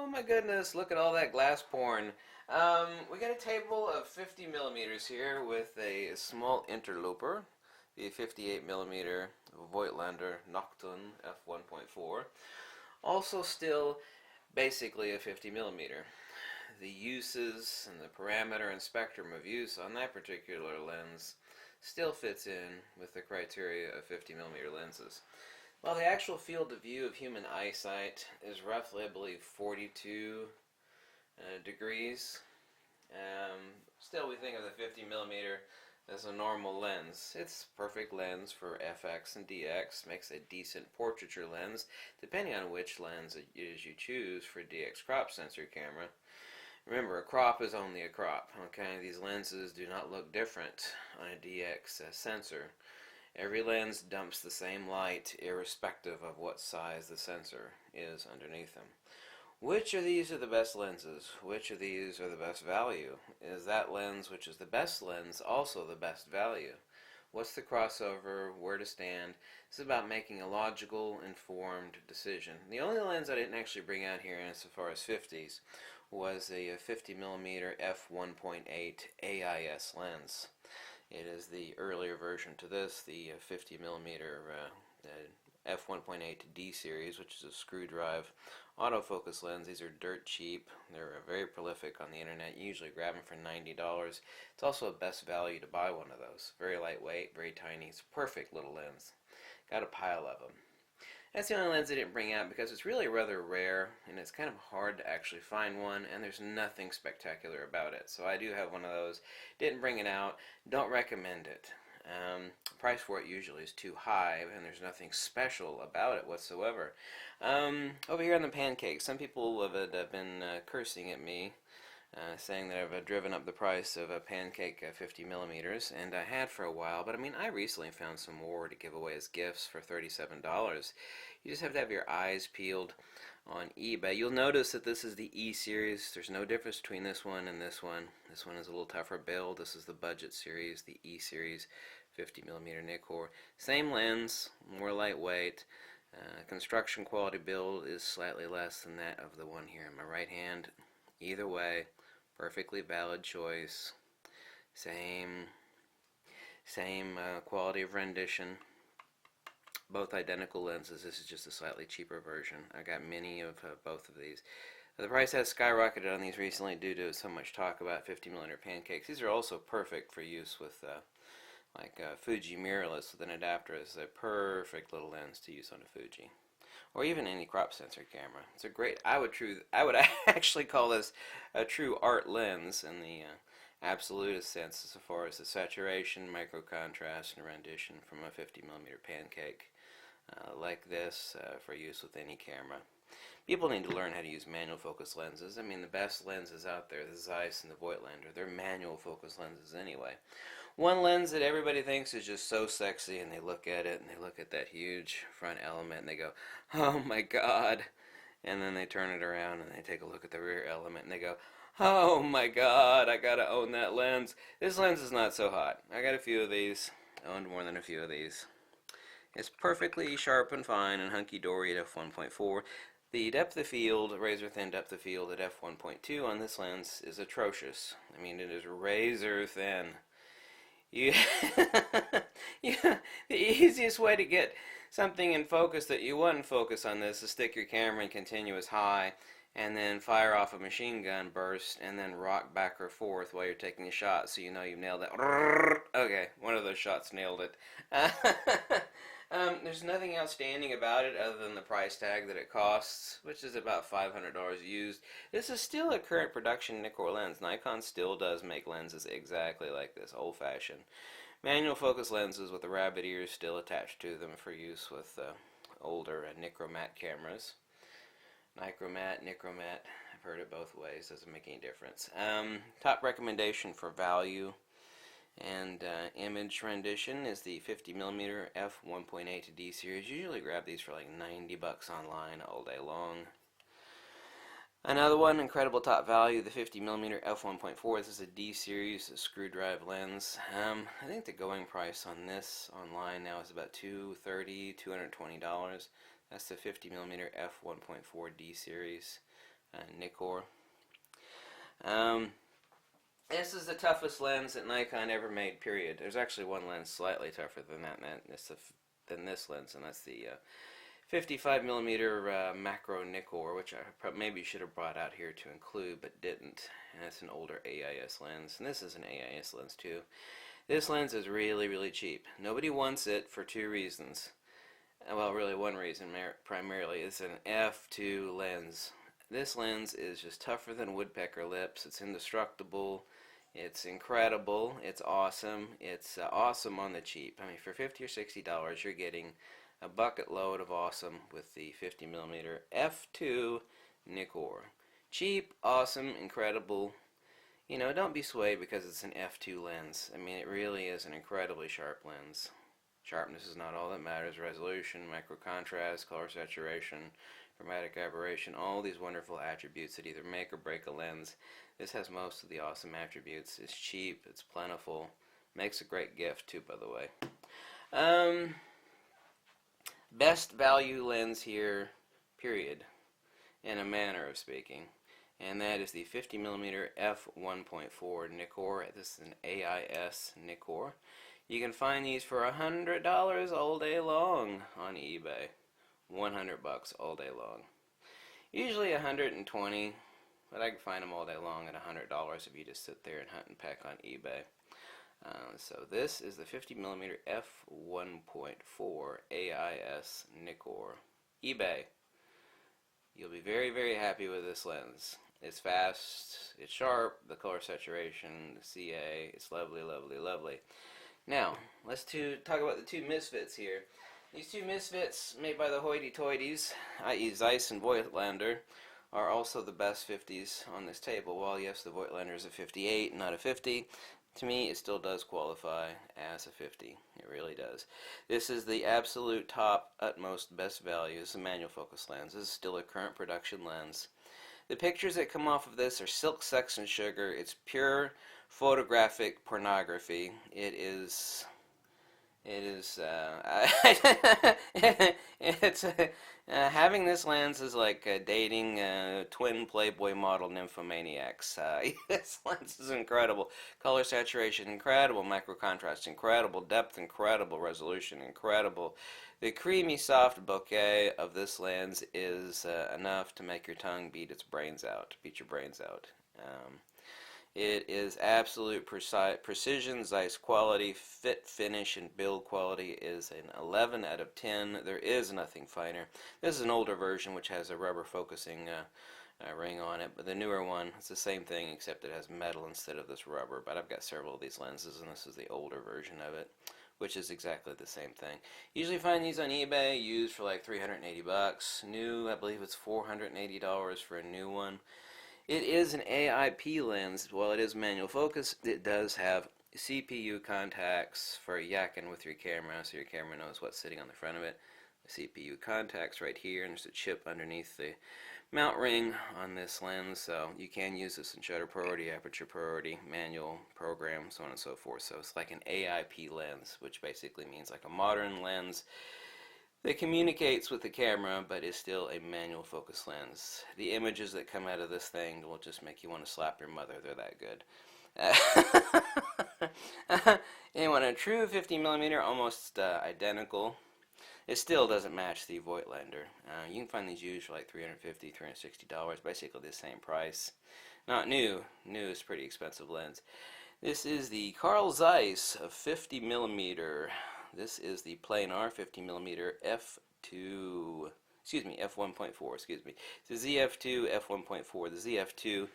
Oh my goodness, look at all that glass porn. We got a table of 50 millimeters here with a small interloper, the 58 millimeter Voigtlander Nocton f1.4. Also still basically a 50 millimeter. The uses and the parameter and spectrum of use on that particular lens still fits in with the criteria of 50 millimeter lenses. Well, the actual field of view of human eyesight is roughly, I believe, 42 degrees. Still, we think of the 50 millimeter as a normal lens. It's a perfect lens for FX and DX, makes a decent portraiture lens, depending on which lens it is you choose for DX crop sensor camera. Remember, a crop is only a crop, okay? These lenses do not look different on a DX sensor. Every lens dumps the same light irrespective of what size the sensor is underneath them. Which of these are the best lenses? Which of these are the best value? Is that lens which is the best lens also the best value? What's the crossover? Where to stand? It's about making a logical, informed decision. The only lens I didn't actually bring out here insofar as 50s was a 50 millimeter f1.8 AIS lens. It is the earlier version to this, the 50 millimeter f1.8 D series, which is a screw drive autofocus lens. These are dirt cheap. They're very prolific on the internet. You usually grab them for $90. It's also a best value to buy one of those. Very lightweight, very tiny. It's a perfect little lens. Got a pile of them. That's the only lens I didn't bring out because it's really rather rare and it's kind of hard to actually find one, and there's nothing spectacular about it. So I do have one of those. Didn't bring it out. Don't recommend it. Price for it usually is too high, and there's nothing special about it whatsoever. Over here on the Pancake, some people have been cursing at me, saying that I've driven up the price of a Pancake 50 millimeters, and I had for a while, but I mean, I recently found some more to give away as gifts for $37. You just have to have your eyes peeled on eBay. You'll notice that this is the E series. There's no difference between this one and this one. This one is a little tougher build. This is the budget series, the E series 50 millimeter Nikkor. Same lens, more lightweight. Construction quality build is slightly less than that of the one here in my right hand. Either way, perfectly valid choice. Same quality of rendition. Both identical lenses. This is just a slightly cheaper version. I got many of both of these. The price has skyrocketed on these recently due to so much talk about 50 millimeter Pancakes. These are also perfect for use with Fuji mirrorless with an adapter. Is a perfect little lens to use on a Fuji, or even any crop sensor camera. It's a great. I would actually call this a true art lens in the absolutist sense, as far as the saturation, micro contrast, and rendition from a 50 millimeter Pancake like this for use with any camera. People need to learn how to use manual focus lenses. I mean, the best lenses out there, the Zeiss and the Voigtlander, they're manual focus lenses anyway. One lens that everybody thinks is just so sexy, and they look at it, and they look at that huge front element, and they go, oh my god. And then they turn it around, and they take a look at the rear element, and they go, oh my god, I gotta own that lens. This lens is not so hot. I got a few of these. Owned more than a few of these. It's perfectly sharp and fine and hunky-dory at f1.4. The depth of field, razor-thin depth of field at f1.2 on this lens is atrocious. I mean, it is razor-thin. Yeah, the easiest way to get something in focus that you want in focus on this is stick your camera in continuous high and then fire off a machine gun burst and then rock back or forth while you're taking a shot so you know you've nailed it. Okay, one of those shots nailed it. There's nothing outstanding about it other than the price tag that it costs, which is about $500 used. This is still a current production Nikkor lens. Nikon still does make lenses exactly like this, old-fashioned. Manual focus lenses with the rabbit ears still attached to them for use with older Nikromat cameras. Nikromat, I've heard it both ways, doesn't make any difference. Top recommendation for value and image rendition is the 50 millimeter f1.8 D series. Usually grab these for like $90 online all day long. Another one, incredible top value, the 50 millimeter f1.4. This is a D series, a screw drive lens. I think the going price on this online now is about $220. That's the 50 millimeter f1.4 D series. Nikkor. This is the toughest lens that Nikon ever made, period. There's actually one lens slightly tougher than this lens, and that's the 55mm macro Nikkor, which I maybe should have brought out here to include, but didn't. And it's an older AIS lens, and this is an AIS lens too. This lens is really, really cheap. Nobody wants it for two reasons. Well, really one reason primarily. It's an f2 lens. This lens is just tougher than woodpecker lips. It's indestructible. It's incredible. It's awesome. It's awesome on the cheap. I mean, for $50 or $60, you're getting a bucket load of awesome with the 50mm f2 Nikkor. Cheap, awesome, incredible. You know, don't be swayed because it's an f2 lens. I mean, it really is an incredibly sharp lens. Sharpness is not all that matters. Resolution, micro contrast, color saturation, chromatic aberration, all these wonderful attributes that either make or break a lens. This has most of the awesome attributes. It's cheap, it's plentiful, makes a great gift too, by the way. Best value lens here, period, in a manner of speaking, and that is the 50mm f1.4 Nikkor. This is an AIS Nikkor. You can find these for $100 all day long on eBay. $100 all day long. Usually $120, but I can find them all day long at $100 if you just sit there and hunt and peck on eBay. So this is the 50mm f1.4 AIS Nikkor. eBay. You'll be very, very happy with this lens. It's fast, it's sharp, the color saturation, the CA, it's lovely, lovely, lovely. Now, let's talk about the two misfits here. These two misfits made by the hoity-toities, i.e. Zeiss and Voigtlander, are also the best 50s on this table. While yes, the Voigtlander is a 58, not a 50, to me it still does qualify as a 50. It really does. This is the absolute top, utmost, best value. This is a manual focus lens. This is still a current production lens. The pictures that come off of this are silk, sex, and sugar. It's pure photographic pornography. Having this lens is like dating twin Playboy model nymphomaniacs. This lens is incredible. Color saturation, incredible. Micro contrast, incredible. Depth, incredible. Resolution, incredible. The creamy, soft bouquet of this lens is enough to make your tongue beat your brains out. It is absolute precision. Zeiss quality, fit, finish, and build quality is an 11 out of 10. There is nothing finer. This is an older version which has a rubber focusing ring on it, but the newer one, it's the same thing except it has metal instead of this rubber. But I've got several of these lenses, and this is the older version of it, which is exactly the same thing. Usually find these on eBay used for like $380. New, I believe it's $480 for a new one. It is an AIP lens. While it is manual focus, it does have CPU contacts for yakking with your camera, so your camera knows what's sitting on the front of it. The CPU contacts right here, and there's a chip underneath the mount ring on this lens, so you can use this in shutter priority, aperture priority, manual, program, so on and so forth. So it's like an AIP lens, which basically means like a modern lens that communicates with the camera but is still a manual focus lens. The images that come out of this thing will just make you want to slap your mother. They're that good. Anyway, a true 50mm, almost identical. It still doesn't match the Voigtlander. You can find these used for like $350, $360, basically the same price. Not new. New is a pretty expensive lens. This is the Carl Zeiss of 50mm. This is the planar 50mm f1.4, excuse me. The ZF2 f1.4, the ZF2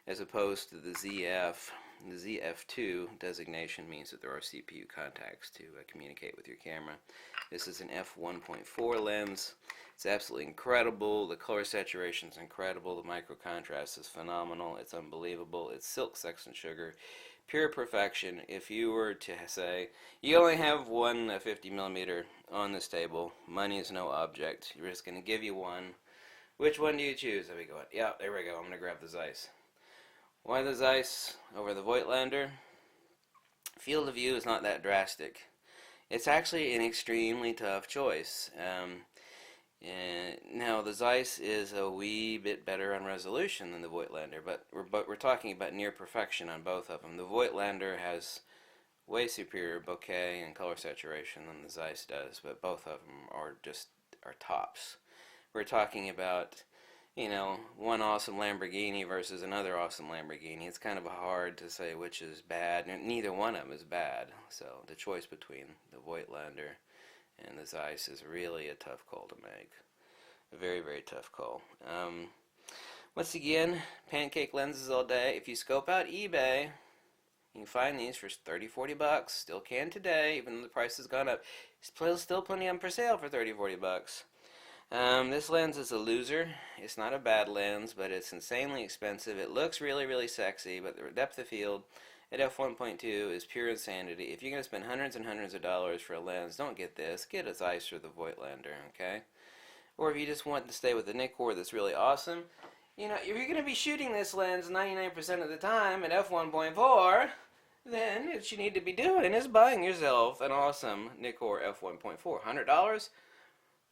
as opposed to the ZF. The ZF2 designation means that there are CPU contacts to communicate with your camera. This is an f1.4 lens. It's absolutely incredible. The color saturation is incredible. The micro contrast is phenomenal. It's unbelievable. It's silk, sex, and sugar. Pure perfection. If you were to say, you only have one 50mm on this table, money is no object, we're just going to give you one. Which one do you choose? There we go. Yeah, there we go. I'm going to grab the Zeiss. Why the Zeiss over the Voigtlander? Field of view is not that drastic. It's actually an extremely tough choice. And now the Zeiss is a wee bit better on resolution than the Voigtlander, but we're talking about near perfection on both of them. The Voigtlander has way superior bokeh and color saturation than the Zeiss does, but both of them are tops. We're talking about, one awesome Lamborghini versus another awesome Lamborghini. It's kind of hard to say which is bad. Neither one of them is bad. So the choice between the Voigtlander and the Zeiss is really a tough call to make. A very, very tough call. Once again, Pancake lenses all day. If you scope out eBay, you can find these for 30, 40 bucks. Still can today, even though the price has gone up. Still plenty of them for sale for 30, 40 bucks. This lens is a loser. It's not a bad lens, but it's insanely expensive. It looks really, really sexy, but the depth of field at f1.2 is pure insanity. If you're going to spend hundreds and hundreds of dollars for a lens, don't get this. Get a Zeiss or the Voigtlander, okay? Or if you just want to stay with the Nikkor that's really awesome, if you're going to be shooting this lens 99% of the time at f1.4, then what you need to be doing is buying yourself an awesome Nikkor f1.4. $100?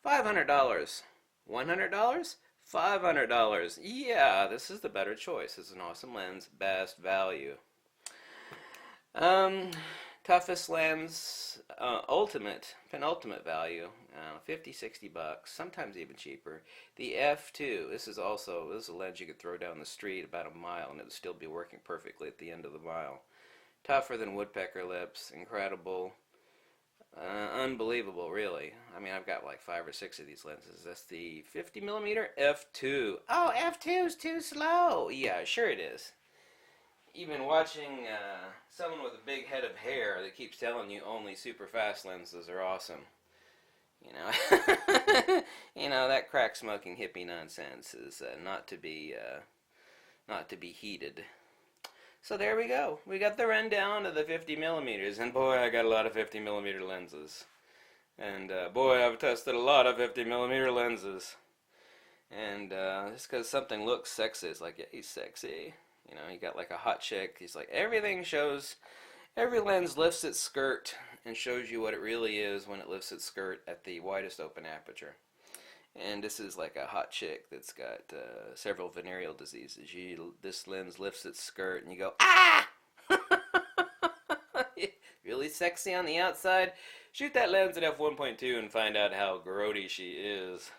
$500. $100? $500. Yeah, this is the better choice. This is an awesome lens, best value. Toughest lens, penultimate value, 50, 60 bucks, sometimes even cheaper. The F2, this is a lens you could throw down the street about a mile and it would still be working perfectly at the end of the mile. Tougher than woodpecker lips, incredible, unbelievable, really. I mean, I've got like 5 or 6 of these lenses. That's the 50mm F2. Oh, F2 is too slow. Yeah, sure it is. Even watching someone with a big head of hair that keeps telling you only super fast lenses are awesome. That crack smoking hippie nonsense is not to be heeded. So there we go. We got the rundown of the 50mm, and boy, I got a lot of 50mm lenses. And boy, I've tested a lot of 50mm lenses. And just because something looks sexy, it's like, yeah, he's sexy. You got like a hot chick. He's like, every lens lifts its skirt and shows you what it really is when it lifts its skirt at the widest open aperture. And this is like a hot chick that's got several venereal diseases. This lens lifts its skirt and you go, ah! Really sexy on the outside? Shoot that lens at f1.2 and find out how grody she is.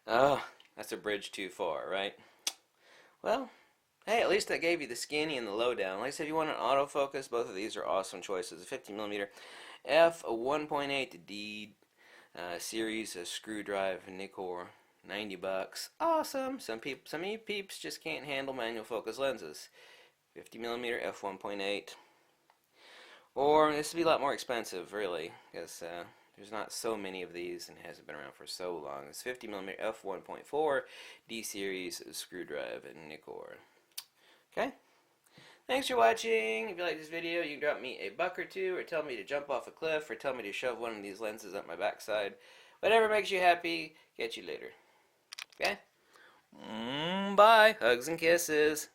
Oh, that's a bridge too far, right? Well, hey, at least I gave you the skinny and the lowdown. Like I said, if you want an autofocus, both of these are awesome choices. A 50mm f1.8D series screw drive Nikkor, 90 bucks. Awesome. Some of you peeps just can't handle manual focus lenses. 50mm f1.8. Or this would be a lot more expensive, really, because there's not so many of these and it hasn't been around for so long. It's 50mm f1.4 D series screw drive Nikkor. Okay? Thanks for watching. If you like this video, you can drop me a buck or two, or tell me to jump off a cliff, or tell me to shove one of these lenses up my backside. Whatever makes you happy. Catch you later. Okay? Bye. Hugs and kisses.